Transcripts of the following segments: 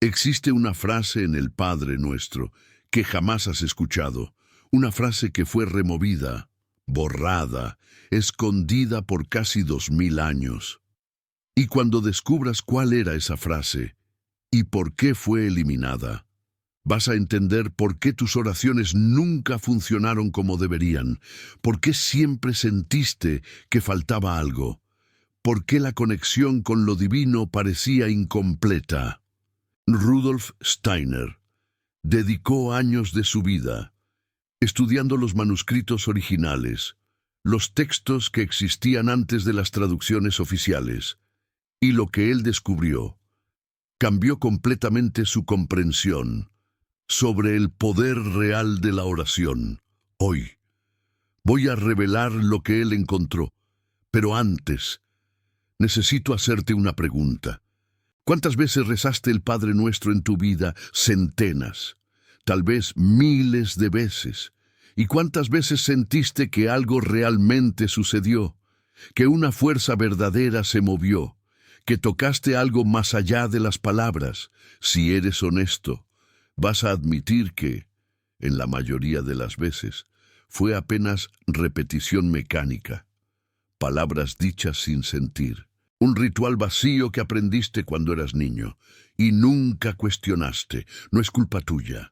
Existe una frase en el Padre Nuestro que jamás has escuchado, una frase que fue removida, borrada, escondida por casi 2000 años. Y cuando descubras cuál era esa frase y por qué fue eliminada, vas a entender por qué tus oraciones nunca funcionaron como deberían, por qué siempre sentiste que faltaba algo, por qué la conexión con lo divino parecía incompleta. Rudolf Steiner dedicó años de su vida estudiando los manuscritos originales, los textos que existían antes de las traducciones oficiales, y lo que él descubrió cambió completamente su comprensión sobre el poder real de la oración. Hoy voy a revelar lo que él encontró, pero antes necesito hacerte una pregunta. ¿Cuántas veces rezaste el Padre Nuestro en tu vida? Centenas, tal vez miles de veces. ¿Y cuántas veces sentiste que algo realmente sucedió? Que una fuerza verdadera se movió, que tocaste algo más allá de las palabras. Si eres honesto, vas a admitir que, en la mayoría de las veces, fue apenas repetición mecánica, palabras dichas sin sentir. Un ritual vacío que aprendiste cuando eras niño y nunca cuestionaste. No es culpa tuya.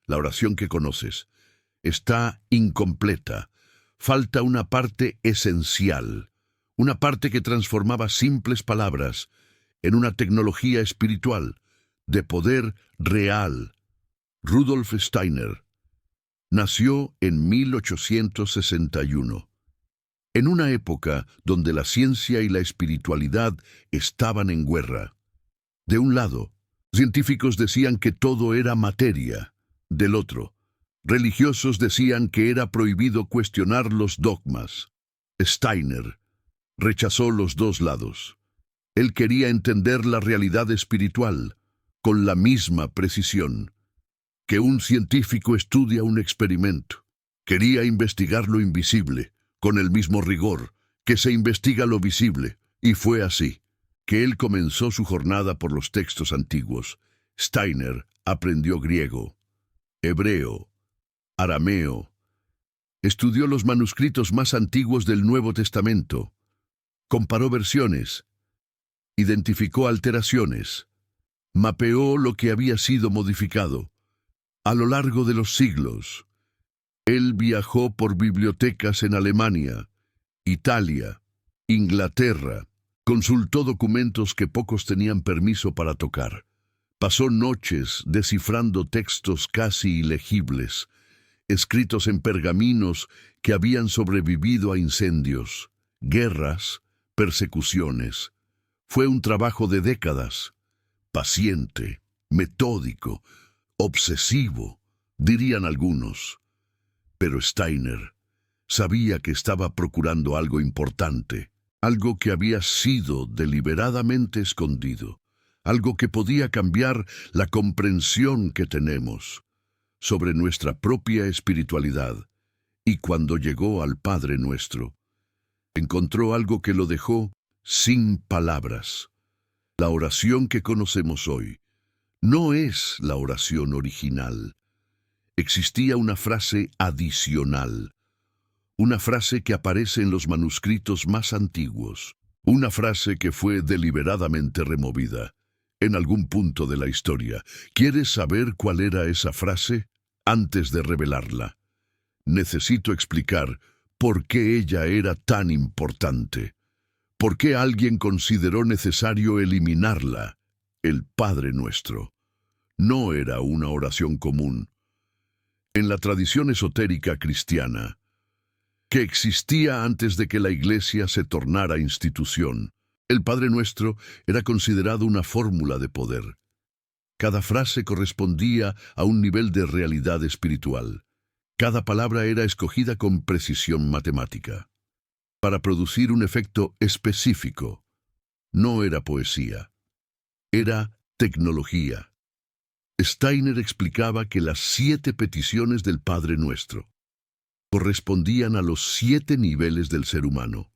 La oración que conoces está incompleta. Falta una parte esencial, una parte que transformaba simples palabras en una tecnología espiritual, de poder real. Rudolf Steiner nació en 1861. En una época donde la ciencia y la espiritualidad estaban en guerra. De un lado, científicos decían que todo era materia. Del otro, religiosos decían que era prohibido cuestionar los dogmas. Steiner rechazó los dos lados. Él quería entender la realidad espiritual con la misma precisión que un científico estudia un experimento. Quería investigar lo invisible con el mismo rigor que se investiga lo visible, y fue así que él comenzó su jornada por los textos antiguos. Steiner aprendió griego, hebreo, arameo, estudió los manuscritos más antiguos del Nuevo Testamento, comparó versiones, identificó alteraciones, mapeó lo que había sido modificado. A lo largo de los siglos, él viajó por bibliotecas en Alemania, Italia, Inglaterra, consultó documentos que pocos tenían permiso para tocar. Pasó noches descifrando textos casi ilegibles, escritos en pergaminos que habían sobrevivido a incendios, guerras, persecuciones. Fue un trabajo de décadas, paciente, metódico, obsesivo, dirían algunos. Pero Steiner sabía que estaba procurando algo importante, algo que había sido deliberadamente escondido, algo que podía cambiar la comprensión que tenemos sobre nuestra propia espiritualidad. Y cuando llegó al Padre Nuestro, encontró algo que lo dejó sin palabras. La oración que conocemos hoy no es la oración original. Existía una frase adicional, una frase que aparece en los manuscritos más antiguos, una frase que fue deliberadamente removida en algún punto de la historia. ¿Quieres saber cuál era esa frase? Antes de revelarla, necesito explicar por qué ella era tan importante, por qué alguien consideró necesario eliminarla. El Padre Nuestro no era una oración común. En la tradición esotérica cristiana, que existía antes de que la Iglesia se tornara institución, el Padre Nuestro era considerado una fórmula de poder. Cada frase correspondía a un nivel de realidad espiritual. Cada palabra era escogida con precisión matemática, para producir un efecto específico. No era poesía, era tecnología. Steiner explicaba que las 7 peticiones del Padre Nuestro correspondían a los 7 niveles del ser humano.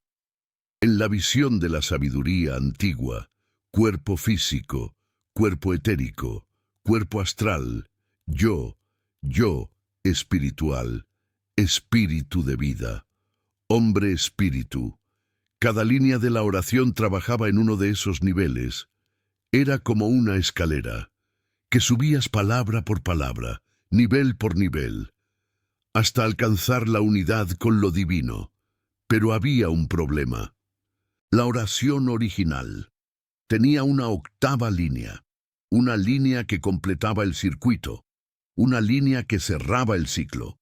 En la visión de la sabiduría antigua, cuerpo físico, cuerpo etérico, cuerpo astral, yo, espiritual, espíritu de vida, hombre espíritu. Cada línea de la oración trabajaba en uno de esos niveles. Era como una escalera, que subías palabra por palabra, nivel por nivel, hasta alcanzar la unidad con lo divino. Pero había un problema. La oración original tenía una octava línea, una línea que completaba el circuito, una línea que cerraba el ciclo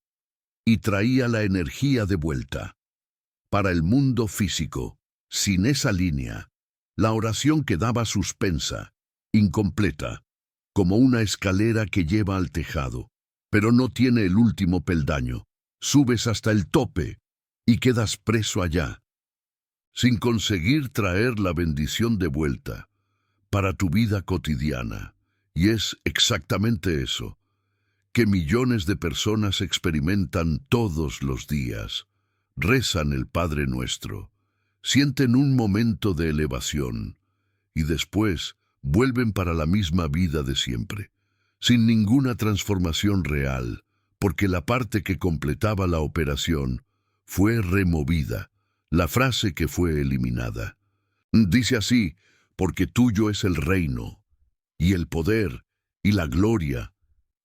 y traía la energía de vuelta. Para el mundo físico, sin esa línea, la oración quedaba suspensa, incompleta, como una escalera que lleva al tejado, pero no tiene el último peldaño. Subes hasta el tope y quedas preso allá, sin conseguir traer la bendición de vuelta para tu vida cotidiana. Y es exactamente eso que millones de personas experimentan todos los días. Rezan el Padre Nuestro, sienten un momento de elevación y después vuelven para la misma vida de siempre, sin ninguna transformación real, porque la parte que completaba la operación fue removida, la frase que fue eliminada. Dice así: porque tuyo es el reino, y el poder, y la gloria,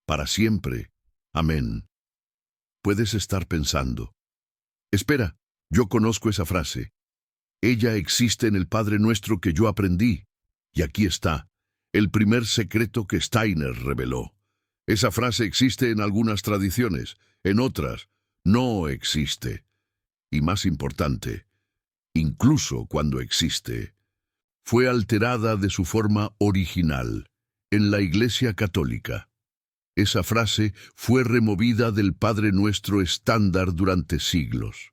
para siempre. Amén. Puedes estar pensando: espera, yo conozco esa frase. Ella existe en el Padre Nuestro que yo aprendí. Y aquí está, el primer secreto que Steiner reveló. Esa frase existe en algunas tradiciones, en otras no existe. Y más importante, incluso cuando existe, fue alterada de su forma original en la Iglesia Católica. Esa frase fue removida del Padre Nuestro estándar durante siglos.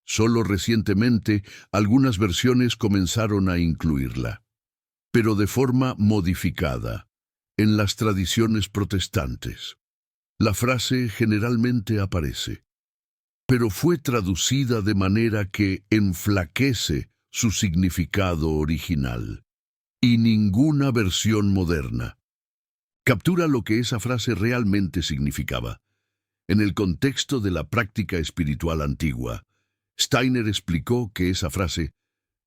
Solo recientemente algunas versiones comenzaron a incluirla, pero de forma modificada, en las tradiciones protestantes. La frase generalmente aparece, pero fue traducida de manera que enflaquece su significado original, y ninguna versión moderna captura lo que esa frase realmente significaba. En el contexto de la práctica espiritual antigua, Steiner explicó que esa frase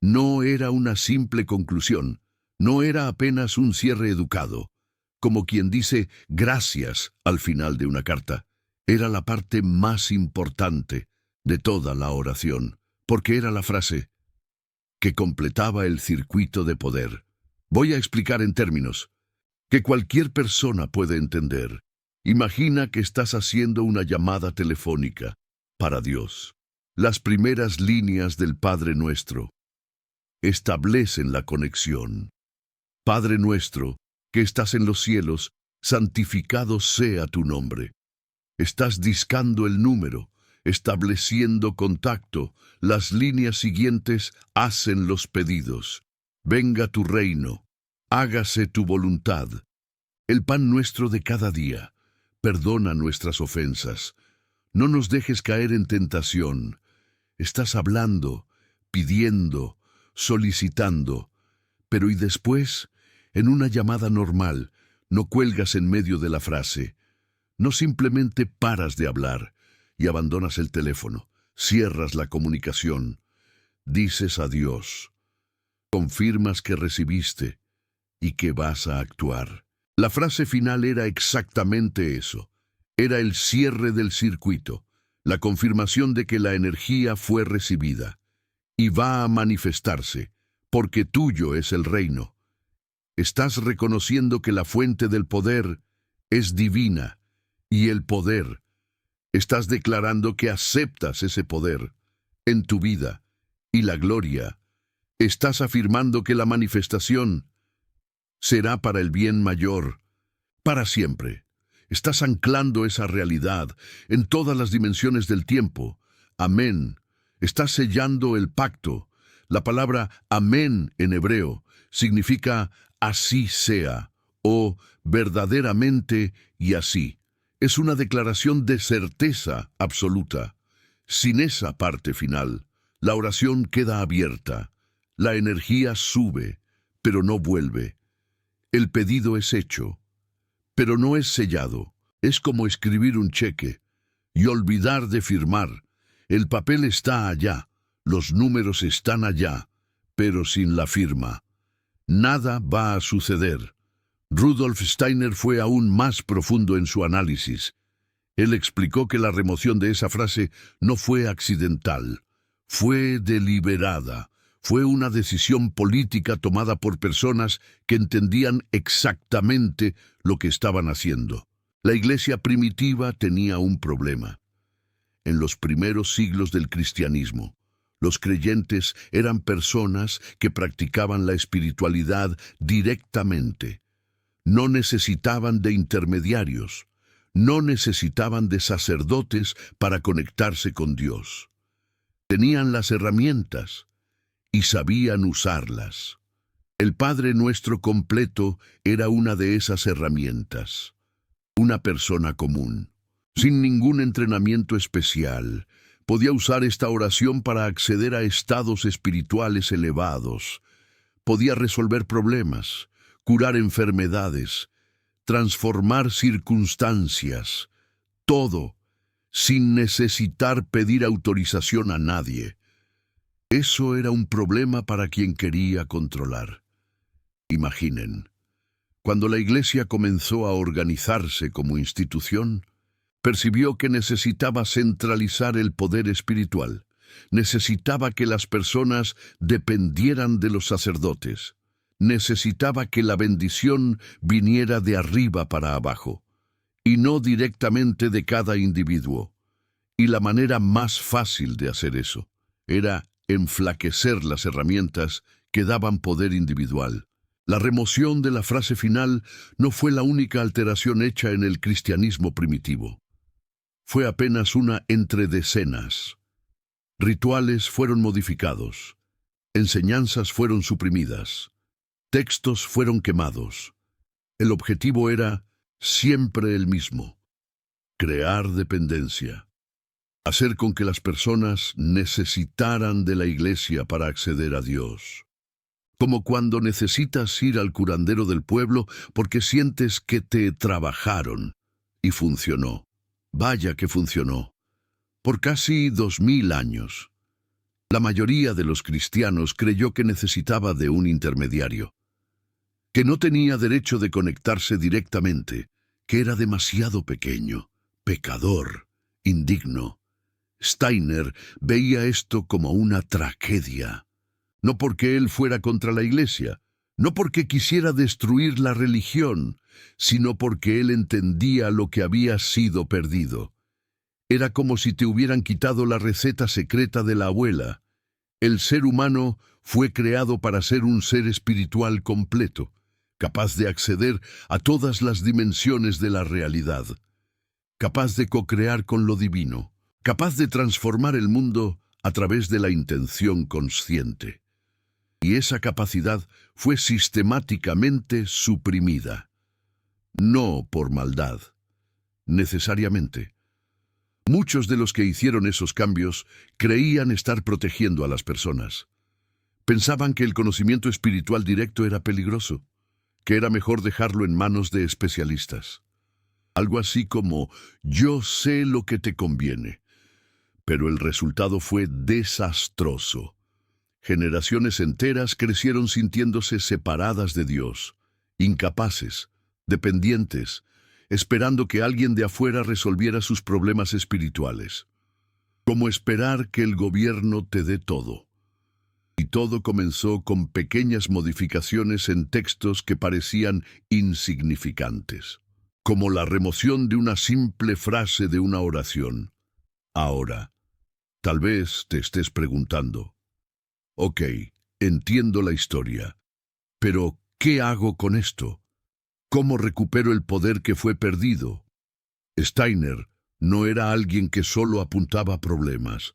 no era una simple conclusión, no era apenas un cierre educado, como quien dice gracias al final de una carta. Era la parte más importante de toda la oración, porque era la frase que completaba el circuito de poder. Voy a explicar en términos que cualquier persona puede entender. Imagina que estás haciendo una llamada telefónica para Dios. Las primeras líneas del Padre Nuestro establecen la conexión. Padre nuestro, que estás en los cielos, santificado sea tu nombre. Estás discando el número, estableciendo contacto. Las líneas siguientes hacen los pedidos. Venga tu reino, hágase tu voluntad. El pan nuestro de cada día, perdona nuestras ofensas. No nos dejes caer en tentación. Estás hablando, pidiendo, solicitando, pero ¿y después? En una llamada normal, no cuelgas en medio de la frase. No simplemente paras de hablar y abandonas el teléfono, cierras la comunicación. Dices adiós. Confirmas que recibiste y que vas a actuar. La frase final era exactamente eso. Era el cierre del circuito, la confirmación de que la energía fue recibida y va a manifestarse, porque tuyo es el reino. Estás reconociendo que la fuente del poder es divina y el poder. Estás declarando que aceptas ese poder en tu vida y la gloria. Estás afirmando que la manifestación será para el bien mayor, para siempre. Estás anclando esa realidad en todas las dimensiones del tiempo. Amén. Estás sellando el pacto. La palabra amén en hebreo significa así sea o verdaderamente y así. Es una declaración de certeza absoluta. Sin esa parte final, la oración queda abierta. La energía sube, pero no vuelve. El pedido es hecho, pero no es sellado. Es como escribir un cheque y olvidar de firmar. El papel está allá, los números están allá, pero sin la firma. Nada va a suceder. Rudolf Steiner fue aún más profundo en su análisis. Él explicó que la remoción de esa frase no fue accidental, fue deliberada, fue una decisión política tomada por personas que entendían exactamente lo que estaban haciendo. La iglesia primitiva tenía un problema. En los primeros siglos del cristianismo, los creyentes eran personas que practicaban la espiritualidad directamente. No necesitaban de intermediarios, no necesitaban de sacerdotes para conectarse con Dios. Tenían las herramientas y sabían usarlas. El Padre Nuestro completo era una de esas herramientas. Una persona común, sin ningún entrenamiento especial, podía usar esta oración para acceder a estados espirituales elevados. Podía resolver problemas, curar enfermedades, transformar circunstancias, todo, sin necesitar pedir autorización a nadie. Eso era un problema para quien quería controlar. Imaginen, cuando la Iglesia comenzó a organizarse como institución, percibió que necesitaba centralizar el poder espiritual. Necesitaba que las personas dependieran de los sacerdotes. Necesitaba que la bendición viniera de arriba para abajo, y no directamente de cada individuo. Y la manera más fácil de hacer eso era enflaquecer las herramientas que daban poder individual. La remoción de la frase final no fue la única alteración hecha en el cristianismo primitivo. Fue apenas una entre decenas. Rituales fueron modificados, enseñanzas fueron suprimidas, textos fueron quemados. El objetivo era siempre el mismo: crear dependencia, hacer con que las personas necesitaran de la iglesia para acceder a Dios. Como cuando necesitas ir al curandero del pueblo porque sientes que te trabajaron, y funcionó. Vaya que funcionó. Por casi 2000 años. La mayoría de los cristianos creyó que necesitaba de un intermediario, que no tenía derecho de conectarse directamente, que era demasiado pequeño, pecador, indigno. Steiner veía esto como una tragedia. No porque él fuera contra la iglesia, no porque quisiera destruir la religión, sino porque él entendía lo que había sido perdido. Era como si te hubieran quitado la receta secreta de la abuela. El ser humano fue creado para ser un ser espiritual completo, capaz de acceder a todas las dimensiones de la realidad, capaz de co-crear con lo divino, capaz de transformar el mundo a través de la intención consciente. Y esa capacidad fue sistemáticamente suprimida. No por maldad, necesariamente. Muchos de los que hicieron esos cambios creían estar protegiendo a las personas. Pensaban que el conocimiento espiritual directo era peligroso, que era mejor dejarlo en manos de especialistas. Algo así como: yo sé lo que te conviene. Pero el resultado fue desastroso. Generaciones enteras crecieron sintiéndose separadas de Dios, incapaces, dependientes, esperando que alguien de afuera resolviera sus problemas espirituales. Como esperar que el gobierno te dé todo. Y todo comenzó con pequeñas modificaciones en textos que parecían insignificantes, como la remoción de una simple frase de una oración. Ahora, tal vez te estés preguntando: ok, entiendo la historia, pero ¿qué hago con esto? ¿Cómo recupero el poder que fue perdido? Steiner no era alguien que solo apuntaba problemas.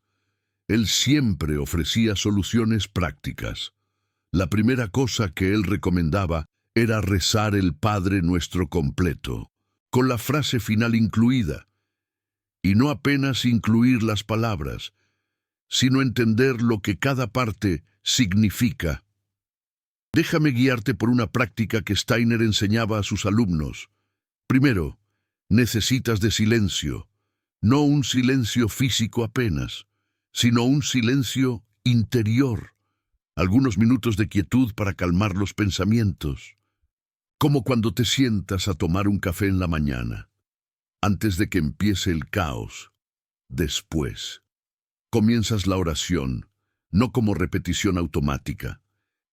Él siempre ofrecía soluciones prácticas. La primera cosa que él recomendaba era rezar el Padre Nuestro completo, con la frase final incluida, y no apenas incluir las palabras, sino entender lo que cada parte significa. Déjame guiarte por una práctica que Steiner enseñaba a sus alumnos. Primero, necesitas de silencio, no un silencio físico apenas, sino un silencio interior, algunos minutos de quietud para calmar los pensamientos, como cuando te sientas a tomar un café en la mañana, antes de que empiece el caos. Después, comienzas la oración, no como repetición automática,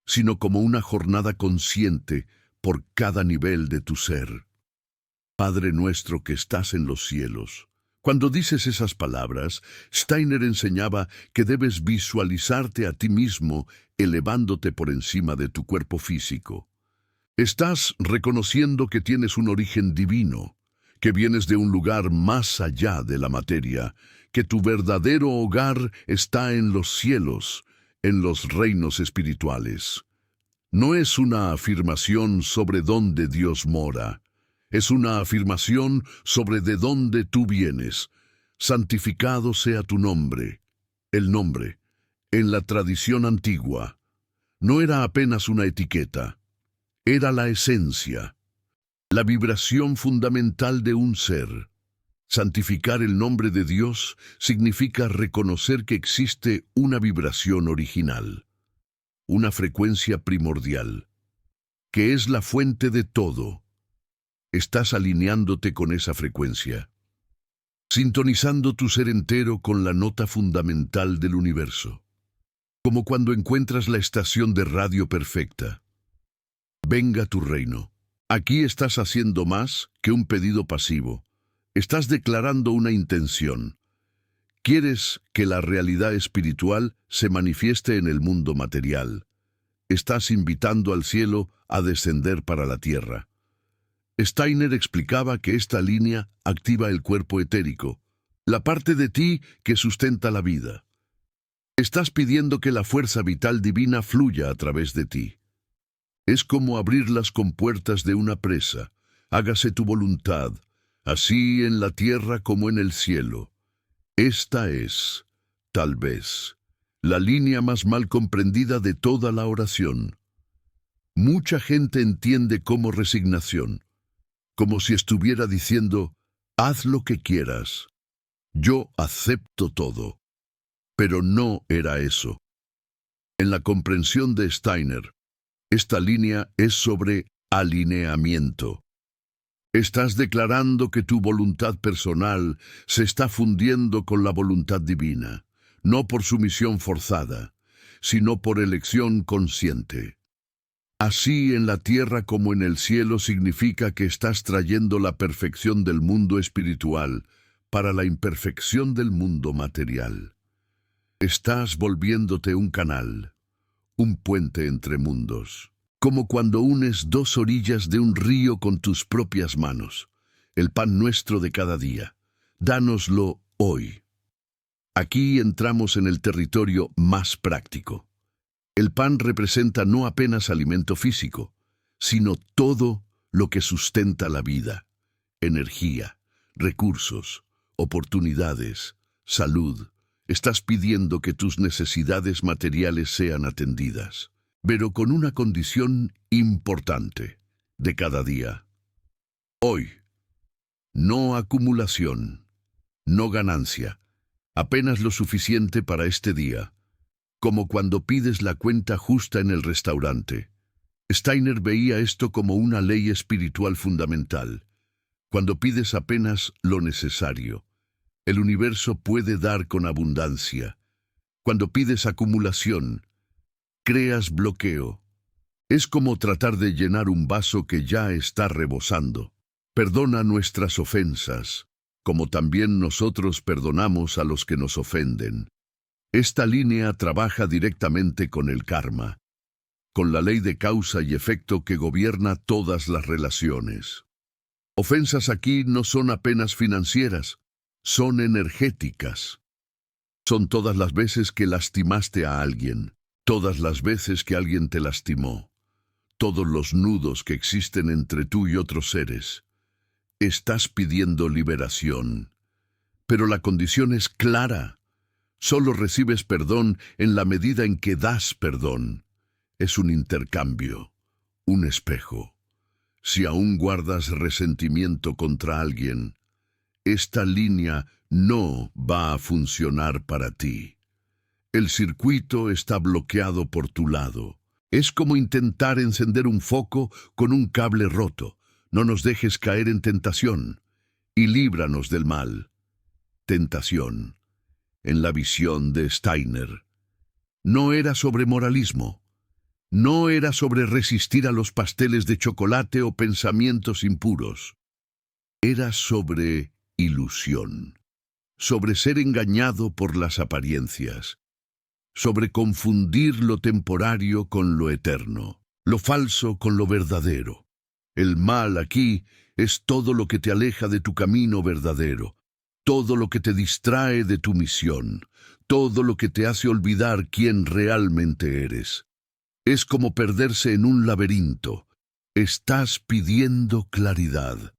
sino como una jornada consciente por cada nivel de tu ser. Padre nuestro que estás en los cielos. Cuando dices esas palabras, Steiner enseñaba que debes visualizarte a ti mismo elevándote por encima de tu cuerpo físico. Estás reconociendo que tienes un origen divino, que vienes de un lugar más allá de la materia, que tu verdadero hogar está en los cielos, en los reinos espirituales. No es una afirmación sobre dónde Dios mora, es una afirmación sobre de dónde tú vienes. Santificado sea tu nombre. El nombre, en la tradición antigua, no era apenas una etiqueta, era la esencia, la vibración fundamental de un ser. Santificar el nombre de Dios significa reconocer que existe una vibración original, una frecuencia primordial, que es la fuente de todo. Estás alineándote con esa frecuencia, sintonizando tu ser entero con la nota fundamental del universo, como cuando encuentras la estación de radio perfecta. Venga tu reino. Aquí estás haciendo más que un pedido pasivo. Estás declarando una intención. Quieres que la realidad espiritual se manifieste en el mundo material. Estás invitando al cielo a descender para la tierra. Steiner explicaba que esta línea activa el cuerpo etérico, la parte de ti que sustenta la vida. Estás pidiendo que la fuerza vital divina fluya a través de ti. Es como abrir las compuertas de una presa. Hágase tu voluntad, así en la tierra como en el cielo. Esta es, tal vez, la línea más mal comprendida de toda la oración. Mucha gente entiende como resignación, como si estuviera diciendo, haz lo que quieras, yo acepto todo. Pero no era eso. En la comprensión de Steiner, esta línea es sobre alineamiento. Estás declarando que tu voluntad personal se está fundiendo con la voluntad divina, no por sumisión forzada, sino por elección consciente. Así en la tierra como en el cielo significa que estás trayendo la perfección del mundo espiritual para la imperfección del mundo material. Estás volviéndote un canal, un puente entre mundos, como cuando unes dos orillas de un río con tus propias manos. El pan nuestro de cada día, dánoslo hoy. Aquí entramos en el territorio más práctico. El pan representa no apenas alimento físico, sino todo lo que sustenta la vida: energía, recursos, oportunidades, salud. Estás pidiendo que tus necesidades materiales sean atendidas, pero con una condición importante de cada día. Hoy, no acumulación, no ganancia, apenas lo suficiente para este día, como cuando pides la cuenta justa en el restaurante. Steiner veía esto como una ley espiritual fundamental. Cuando pides apenas lo necesario, el universo puede dar con abundancia. Cuando pides acumulación, creas bloqueo. Es como tratar de llenar un vaso que ya está rebosando. Perdona nuestras ofensas, como también nosotros perdonamos a los que nos ofenden. Esta línea trabaja directamente con el karma, con la ley de causa y efecto que gobierna todas las relaciones. Ofensas aquí no son apenas financieras, son energéticas. Son todas las veces que lastimaste a alguien, todas las veces que alguien te lastimó, todos los nudos que existen entre tú y otros seres. Estás pidiendo liberación, pero la condición es clara. Solo recibes perdón en la medida en que das perdón. Es un intercambio, un espejo. Si aún guardas resentimiento contra alguien, esta línea no va a funcionar para ti. El circuito está bloqueado por tu lado. Es como intentar encender un foco con un cable roto. No nos dejes caer en tentación y líbranos del mal. Tentación, en la visión de Steiner, no era sobre moralismo. No era sobre resistir a los pasteles de chocolate o pensamientos impuros. Era sobre ilusión, sobre ser engañado por las apariencias, sobre confundir lo temporario con lo eterno, lo falso con lo verdadero. El mal aquí es todo lo que te aleja de tu camino verdadero, todo lo que te distrae de tu misión, todo lo que te hace olvidar quién realmente eres. Es como perderse en un laberinto. Estás pidiendo claridad,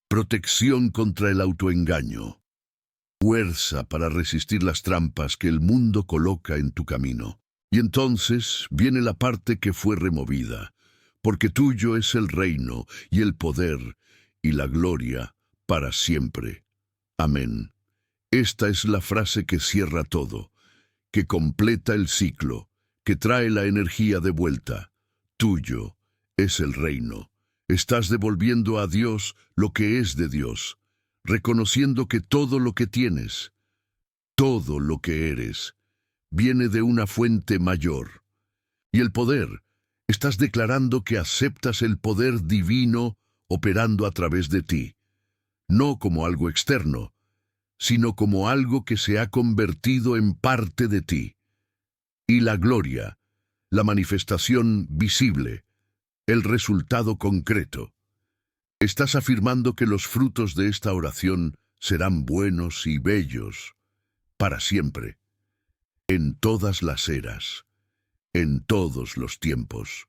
protección contra el autoengaño, fuerza para resistir las trampas que el mundo coloca en tu camino. Y entonces viene la parte que fue removida, porque tuyo es el reino y el poder y la gloria para siempre. Amén. Esta es la frase que cierra todo, que completa el ciclo, que trae la energía de vuelta. Tuyo es el reino. Estás devolviendo a Dios lo que es de Dios, reconociendo que todo lo que tienes, todo lo que eres, viene de una fuente mayor. Y el poder, estás declarando que aceptas el poder divino operando a través de ti, no como algo externo, sino como algo que se ha convertido en parte de ti. Y la gloria, la manifestación visible, el resultado concreto. Estás afirmando que los frutos de esta oración serán buenos y bellos para siempre, en todas las eras, en todos los tiempos.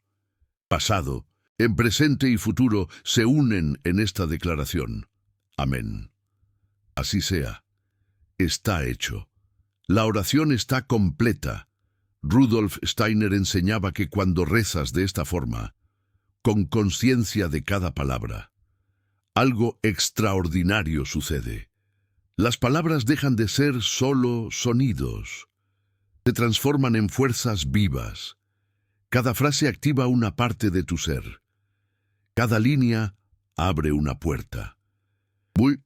Pasado, en presente y futuro se unen en esta declaración. Amén. Así sea. Está hecho. La oración está completa. Rudolf Steiner enseñaba que cuando rezas de esta forma, con conciencia de cada palabra, algo extraordinario sucede. Las palabras dejan de ser solo sonidos. Se transforman en fuerzas vivas. Cada frase activa una parte de tu ser. Cada línea abre una puerta.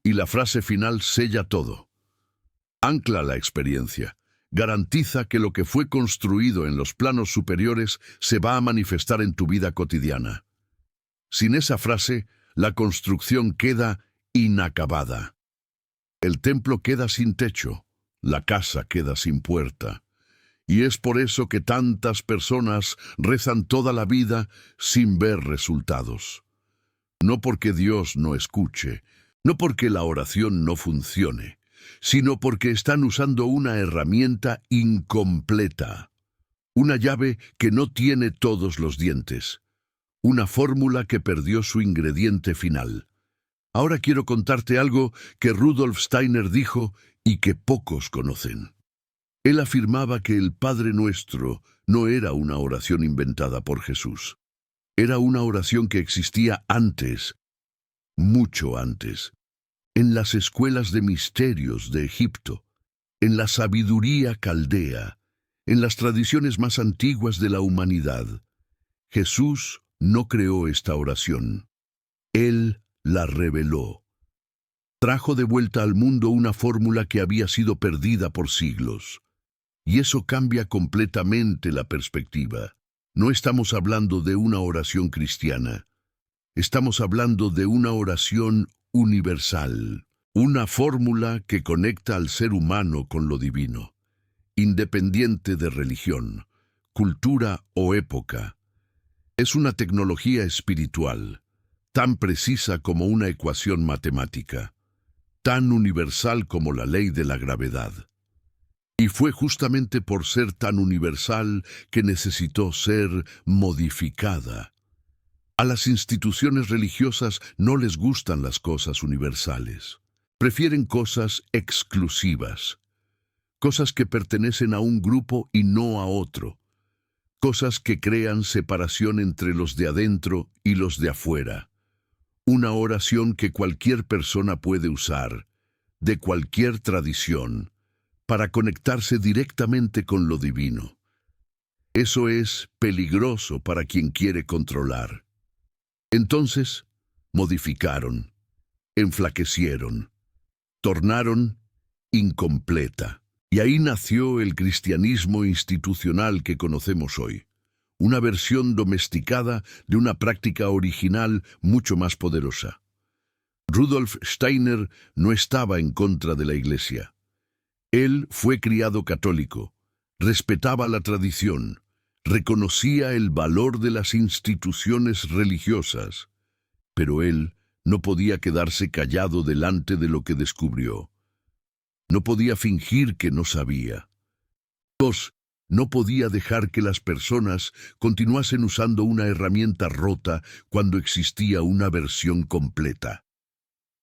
Y la frase final sella todo. Ancla la experiencia. Garantiza que lo que fue construido en los planos superiores se va a manifestar en tu vida cotidiana. Sin esa frase, la construcción queda inacabada. El templo queda sin techo, la casa queda sin puerta. Y es por eso que tantas personas rezan toda la vida sin ver resultados. No porque Dios no escuche, no porque la oración no funcione, sino porque están usando una herramienta incompleta, una llave que no tiene todos los dientes, una fórmula que perdió su ingrediente final. Ahora quiero contarte algo que Rudolf Steiner dijo y que pocos conocen. Él afirmaba que el Padre Nuestro no era una oración inventada por Jesús. Era una oración que existía antes, mucho antes, en las escuelas de misterios de Egipto, en la sabiduría caldea, en las tradiciones más antiguas de la humanidad. Jesús no creó esta oración. Él la reveló. Trajo de vuelta al mundo una fórmula que había sido perdida por siglos. Y eso cambia completamente la perspectiva. No estamos hablando de una oración cristiana. Estamos hablando de una oración universal, una fórmula que conecta al ser humano con lo divino, independiente de religión, cultura o época. Es una tecnología espiritual, tan precisa como una ecuación matemática, tan universal como la ley de la gravedad. Y fue justamente por ser tan universal que necesitó ser modificada. A las instituciones religiosas no les gustan las cosas universales. Prefieren cosas exclusivas, cosas que pertenecen a un grupo y no a otro, cosas que crean separación entre los de adentro y los de afuera. Una oración que cualquier persona puede usar, de cualquier tradición, para conectarse directamente con lo divino. Eso es peligroso para quien quiere controlar. Entonces, modificaron, enflaquecieron, tornaron incompleta. Y ahí nació el cristianismo institucional que conocemos hoy, una versión domesticada de una práctica original mucho más poderosa. Rudolf Steiner no estaba en contra de la Iglesia. Él fue criado católico, respetaba la tradición, reconocía el valor de las instituciones religiosas, pero él no podía quedarse callado delante de lo que descubrió. No podía fingir que no sabía. 2. No podía dejar que las personas continuasen usando una herramienta rota cuando existía una versión completa.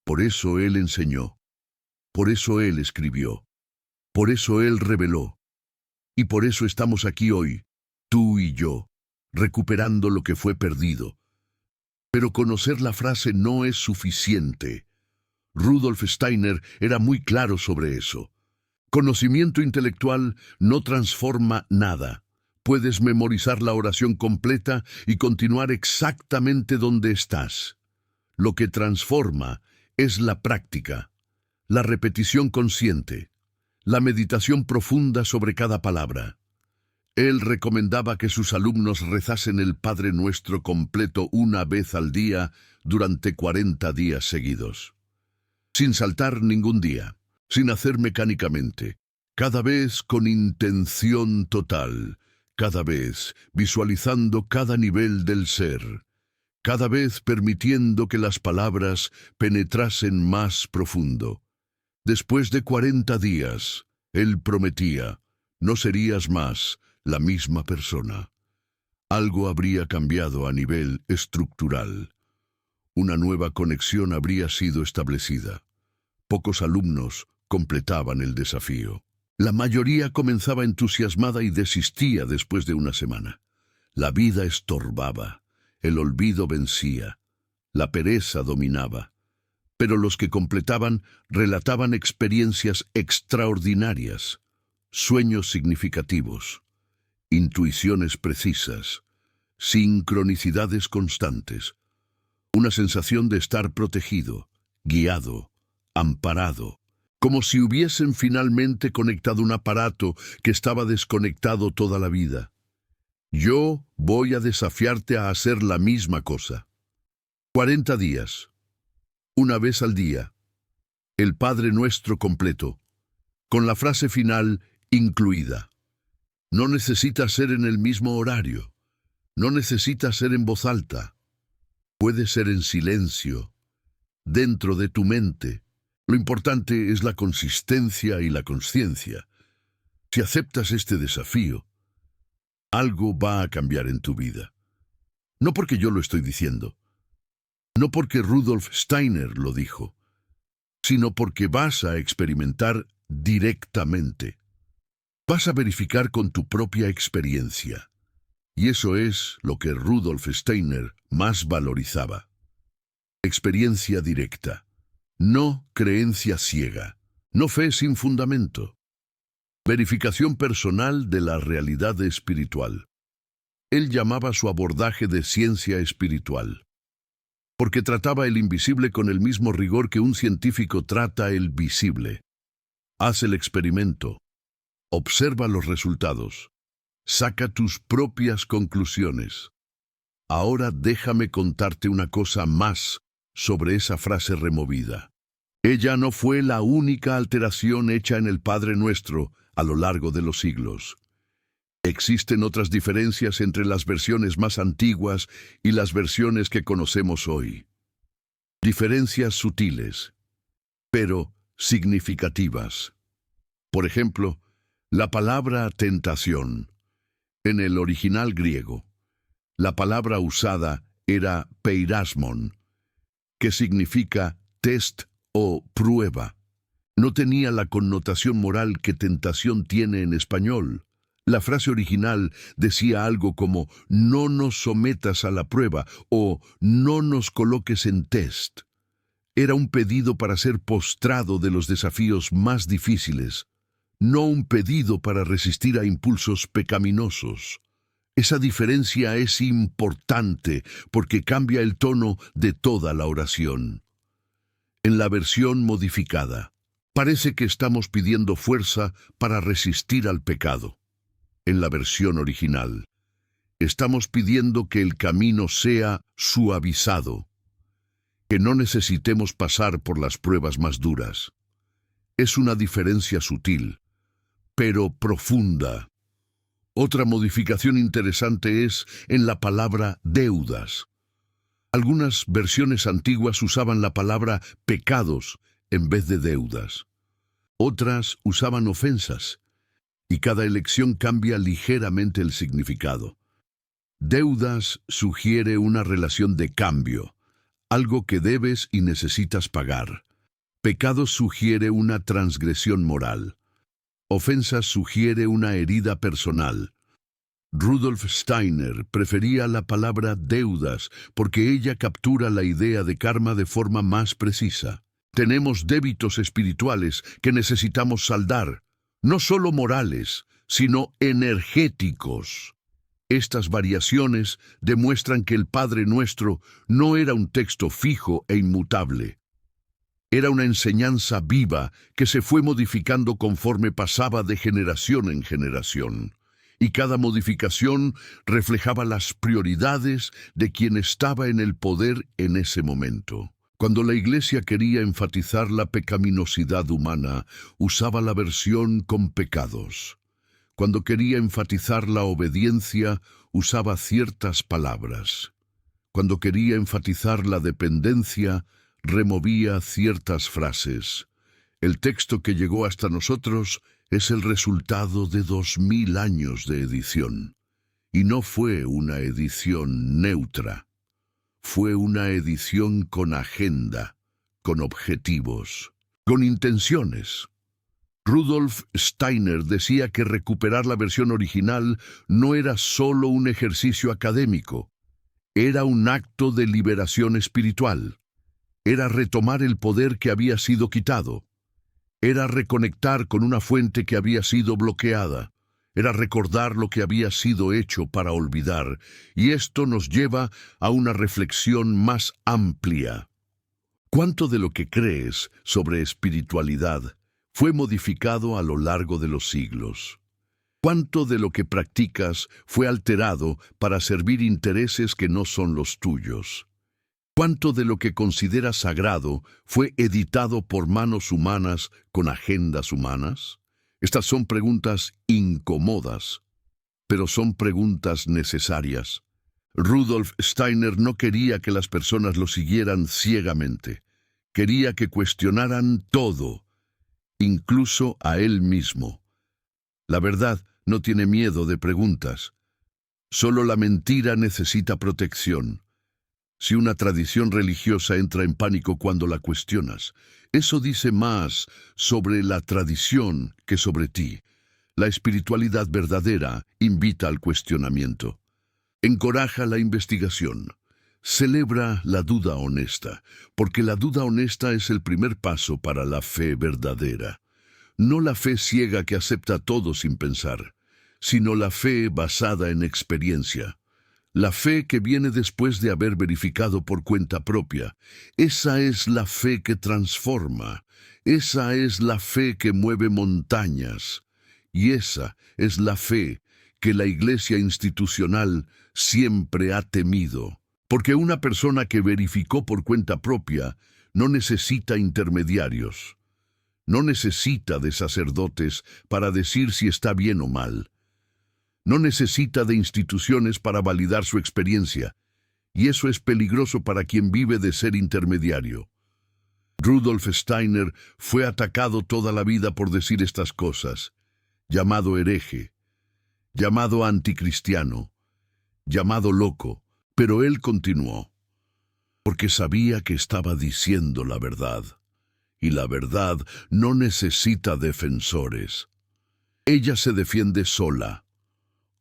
Por eso él enseñó, por eso él escribió, por eso él reveló, y por eso estamos aquí hoy, tú y yo, recuperando lo que fue perdido. Pero conocer la frase no es suficiente. Rudolf Steiner era muy claro sobre eso. Conocimiento intelectual no transforma nada. Puedes memorizar la oración completa y continuar exactamente donde estás. Lo que transforma es la práctica, la repetición consciente, la meditación profunda sobre cada palabra. Él recomendaba que sus alumnos rezasen el Padre Nuestro completo una vez al día durante 40 días seguidos. Sin saltar ningún día, sin hacer mecánicamente, cada vez con intención total, cada vez visualizando cada nivel del ser, cada vez permitiendo que las palabras penetrasen más profundo. Después de 40 días, él prometía, no serías más la misma persona. Algo habría cambiado a nivel estructural. Una nueva conexión habría sido establecida. Pocos alumnos completaban el desafío. La mayoría comenzaba entusiasmada y desistía después de una semana. La vida estorbaba, el olvido vencía, la pereza dominaba. Pero los que completaban relataban experiencias extraordinarias, sueños significativos, intuiciones precisas, sincronicidades constantes, una sensación de estar protegido, guiado, amparado, como si hubiesen finalmente conectado un aparato que estaba desconectado toda la vida. Yo voy a desafiarte a hacer la misma cosa. 40 días, una vez al día, el Padre Nuestro completo, con la frase final incluida. No necesita ser en el mismo horario, no necesita ser en voz alta, puede ser en silencio, dentro de tu mente. Lo importante es la consistencia y la consciencia. Si aceptas este desafío, algo va a cambiar en tu vida. No porque yo lo estoy diciendo, no porque Rudolf Steiner lo dijo, sino porque vas a experimentar directamente. Vas a verificar con tu propia experiencia. Y eso es lo que Rudolf Steiner más valorizaba. Experiencia directa. No creencia ciega, no fe sin fundamento. Verificación personal de la realidad espiritual. Él llamaba su abordaje de ciencia espiritual, porque trataba el invisible con el mismo rigor que un científico trata el visible. Haz el experimento, observa los resultados, saca tus propias conclusiones. Ahora déjame contarte una cosa más sobre esa frase removida. Ella no fue la única alteración hecha en el Padre Nuestro a lo largo de los siglos. Existen otras diferencias entre las versiones más antiguas y las versiones que conocemos hoy. Diferencias sutiles, pero significativas. Por ejemplo, la palabra tentación. En el original griego, la palabra usada era peirasmon, que significa test o prueba. No tenía la connotación moral que tentación tiene en español, La frase original decía algo como «no nos sometas a la prueba» o «no nos coloques en test». Era un pedido para ser postrado de los desafíos más difíciles, no un pedido para resistir a impulsos pecaminosos. Esa diferencia es importante porque cambia el tono de toda la oración. En la versión modificada, parece que estamos pidiendo fuerza para resistir al pecado. En la versión original, estamos pidiendo que el camino sea suavizado, que no necesitemos pasar por las pruebas más duras. Es una diferencia sutil, pero profunda. Otra modificación interesante es en la palabra deudas. Algunas versiones antiguas usaban la palabra pecados en vez de deudas. Otras usaban ofensas, y cada elección cambia ligeramente el significado. Deudas sugiere una relación de cambio, algo que debes y necesitas pagar. Pecados sugiere una transgresión moral. Ofensas sugiere una herida personal. Rudolf Steiner prefería la palabra deudas porque ella captura la idea de karma de forma más precisa. Tenemos débitos espirituales que necesitamos saldar, no solo morales, sino energéticos. Estas variaciones demuestran que el Padre Nuestro no era un texto fijo e inmutable. Era una enseñanza viva que se fue modificando conforme pasaba de generación en generación, y cada modificación reflejaba las prioridades de quien estaba en el poder en ese momento. Cuando la Iglesia quería enfatizar la pecaminosidad humana, usaba la versión con pecados. Cuando quería enfatizar la obediencia, usaba ciertas palabras. Cuando quería enfatizar la dependencia, removía ciertas frases. El texto que llegó hasta nosotros es el resultado de 2000 años de edición. Y no fue una edición neutra. Fue una edición con agenda, con objetivos, con intenciones. Rudolf Steiner decía que recuperar la versión original no era solo un ejercicio académico, era un acto de liberación espiritual. Era retomar el poder que había sido quitado. Era reconectar con una fuente que había sido bloqueada. Era recordar lo que había sido hecho para olvidar. Y esto nos lleva a una reflexión más amplia. ¿Cuánto de lo que crees sobre espiritualidad fue modificado a lo largo de los siglos? ¿Cuánto de lo que practicas fue alterado para servir intereses que no son los tuyos? ¿Cuánto de lo que consideras sagrado fue editado por manos humanas con agendas humanas? Estas son preguntas incómodas, pero son preguntas necesarias. Rudolf Steiner no quería que las personas lo siguieran ciegamente. Quería que cuestionaran todo, incluso a él mismo. La verdad no tiene miedo de preguntas. Solo la mentira necesita protección. Si una tradición religiosa entra en pánico cuando la cuestionas, eso dice más sobre la tradición que sobre ti. La espiritualidad verdadera invita al cuestionamiento. Encoraja la investigación. Celebra la duda honesta, porque la duda honesta es el primer paso para la fe verdadera. No la fe ciega que acepta todo sin pensar, sino la fe basada en experiencia. La fe que viene después de haber verificado por cuenta propia. Esa es la fe que transforma. Esa es la fe que mueve montañas. Y esa es la fe que la Iglesia institucional siempre ha temido. Porque una persona que verificó por cuenta propia no necesita intermediarios. No necesita de sacerdotes para decir si está bien o mal. No necesita de instituciones para validar su experiencia, y eso es peligroso para quien vive de ser intermediario. Rudolf Steiner fue atacado toda la vida por decir estas cosas, llamado hereje, llamado anticristiano, llamado loco, pero él continuó, porque sabía que estaba diciendo la verdad, y la verdad no necesita defensores. Ella se defiende sola.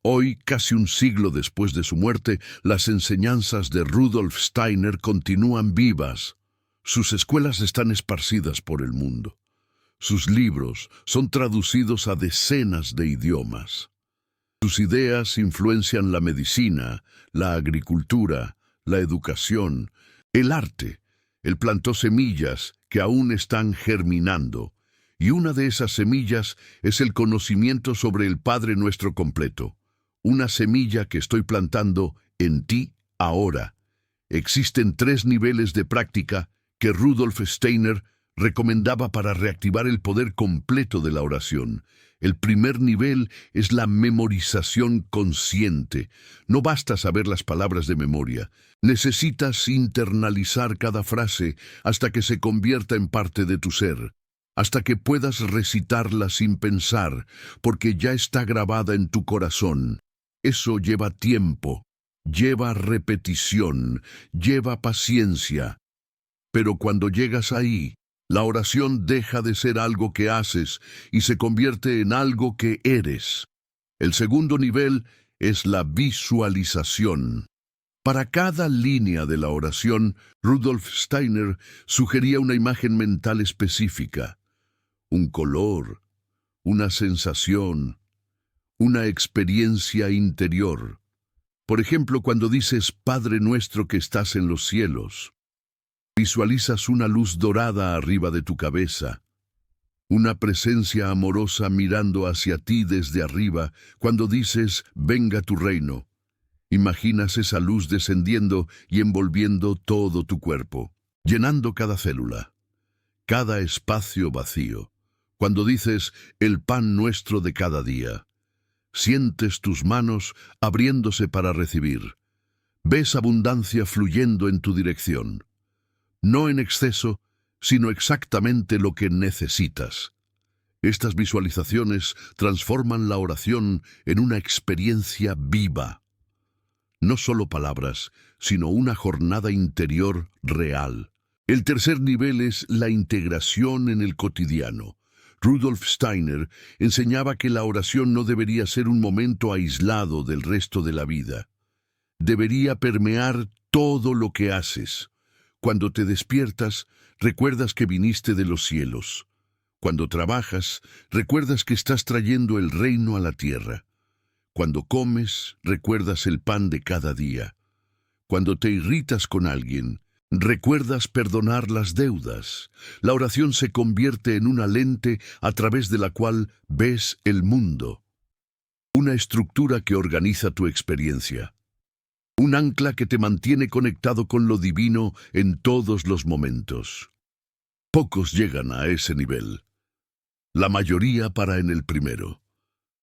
Hoy, casi un siglo después de su muerte, las enseñanzas de Rudolf Steiner continúan vivas. Sus escuelas están esparcidas por el mundo. Sus libros son traducidos a decenas de idiomas. Sus ideas influencian la medicina, la agricultura, la educación, el arte. Él plantó semillas que aún están germinando, y una de esas semillas es el conocimiento sobre el Padre Nuestro completo. Una semilla que estoy plantando en ti ahora. Existen 3 niveles de práctica que Rudolf Steiner recomendaba para reactivar el poder completo de la oración. El primer nivel es la memorización consciente. No basta saber las palabras de memoria. Necesitas internalizar cada frase hasta que se convierta en parte de tu ser, hasta que puedas recitarla sin pensar, porque ya está grabada en tu corazón. Eso lleva tiempo, lleva repetición, lleva paciencia. Pero cuando llegas ahí, la oración deja de ser algo que haces y se convierte en algo que eres. El segundo nivel es la visualización. Para cada línea de la oración, Rudolf Steiner sugería una imagen mental específica, un color, una sensación, una experiencia interior. Por ejemplo, cuando dices Padre nuestro que estás en los cielos, visualizas una luz dorada arriba de tu cabeza, una presencia amorosa mirando hacia ti desde arriba. Cuando dices venga tu reino, imaginas esa luz descendiendo y envolviendo todo tu cuerpo, llenando cada célula, cada espacio vacío. Cuando dices el pan nuestro de cada día, sientes tus manos abriéndose para recibir. Ves abundancia fluyendo en tu dirección. No en exceso, sino exactamente lo que necesitas. Estas visualizaciones transforman la oración en una experiencia viva. No solo palabras, sino una jornada interior real. El tercer nivel es la integración en el cotidiano. Rudolf Steiner enseñaba que la oración no debería ser un momento aislado del resto de la vida. Debería permear todo lo que haces. Cuando te despiertas, recuerdas que viniste de los cielos. Cuando trabajas, recuerdas que estás trayendo el reino a la tierra. Cuando comes, recuerdas el pan de cada día. Cuando te irritas con alguien, recuerdas perdonar las deudas. La oración se convierte en una lente a través de la cual ves el mundo. Una estructura que organiza tu experiencia. Un ancla que te mantiene conectado con lo divino en todos los momentos. Pocos llegan a ese nivel. La mayoría para en el primero.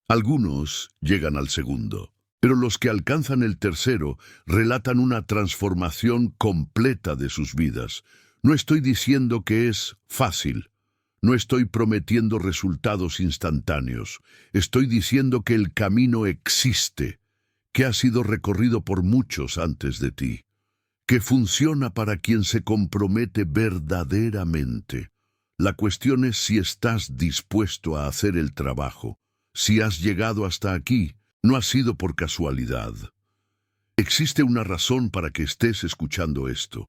Algunos llegan al segundo. Pero los que alcanzan el tercero relatan una transformación completa de sus vidas. No estoy diciendo que es fácil. No estoy prometiendo resultados instantáneos. Estoy diciendo que el camino existe, que ha sido recorrido por muchos antes de ti, que funciona para quien se compromete verdaderamente. La cuestión es si estás dispuesto a hacer el trabajo. Si has llegado hasta aquí, no ha sido por casualidad. Existe una razón para que estés escuchando esto.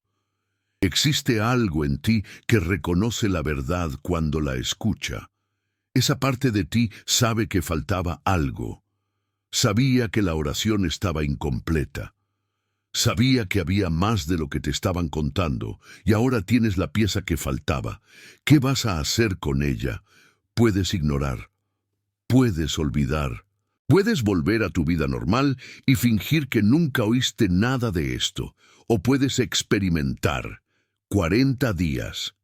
Existe algo en ti que reconoce la verdad cuando la escucha. Esa parte de ti sabe que faltaba algo. Sabía que la oración estaba incompleta. Sabía que había más de lo que te estaban contando, y ahora tienes la pieza que faltaba. ¿Qué vas a hacer con ella? Puedes ignorar. Puedes olvidar. Puedes volver a tu vida normal y fingir que nunca oíste nada de esto, o puedes experimentar 40 días,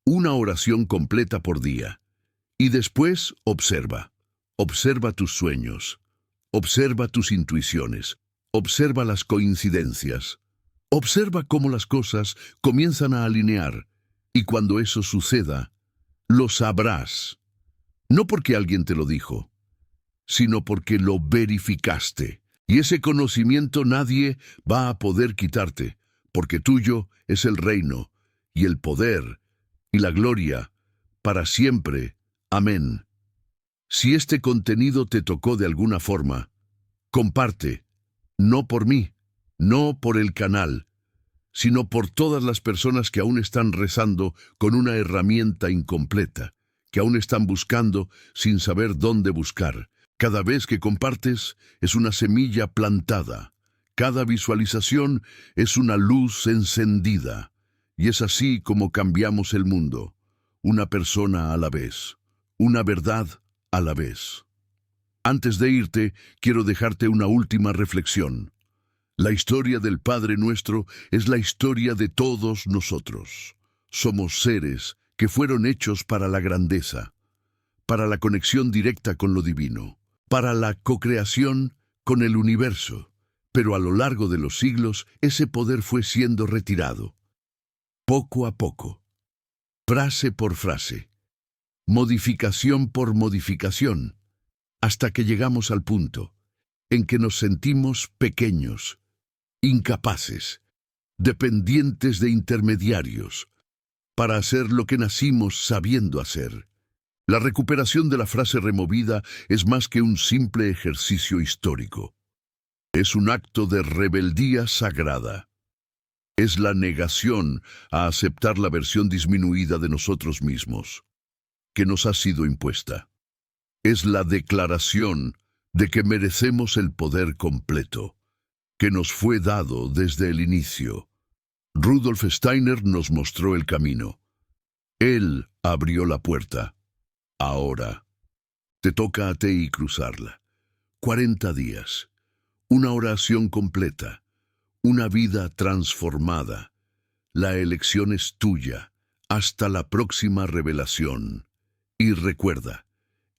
una oración completa por día, y después observa. Observa tus sueños, observa tus intuiciones, observa las coincidencias, observa cómo las cosas comienzan a alinear, y cuando eso suceda, lo sabrás, no porque alguien te lo dijo, sino porque lo verificaste. Y ese conocimiento nadie va a poder quitarte, porque tuyo es el reino, y el poder, y la gloria, para siempre. Amén. Si este contenido te tocó de alguna forma, Comparte, no por mí, no por el canal, sino por todas las personas que aún están rezando con una herramienta incompleta, que aún están buscando sin saber dónde buscar. Cada vez que compartes es una semilla plantada. Cada visualización es una luz encendida. Y es así como cambiamos el mundo, una persona a la vez, una verdad a la vez. Antes de irte, quiero dejarte una última reflexión. La historia del Padre Nuestro es la historia de todos nosotros. Somos seres que fueron hechos para la grandeza, para la conexión directa con lo divino, para la cocreación con el universo. Pero a lo largo de los siglos, ese poder fue siendo retirado, poco a poco, frase por frase, modificación por modificación, hasta que llegamos al punto en que nos sentimos pequeños, incapaces, dependientes de intermediarios, para hacer lo que nacimos sabiendo hacer. La recuperación de la frase removida es más que un simple ejercicio histórico. Es un acto de rebeldía sagrada. Es la negación a aceptar la versión disminuida de nosotros mismos, que nos ha sido impuesta. Es la declaración de que merecemos el poder completo, que nos fue dado desde el inicio. Rudolf Steiner nos mostró el camino. Él abrió la puerta. Ahora, te toca a ti cruzarla. 40 días. Una oración completa, una vida transformada. La elección es tuya, hasta la próxima revelación. Y recuerda,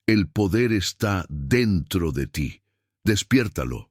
el poder está dentro de ti. Despiértalo.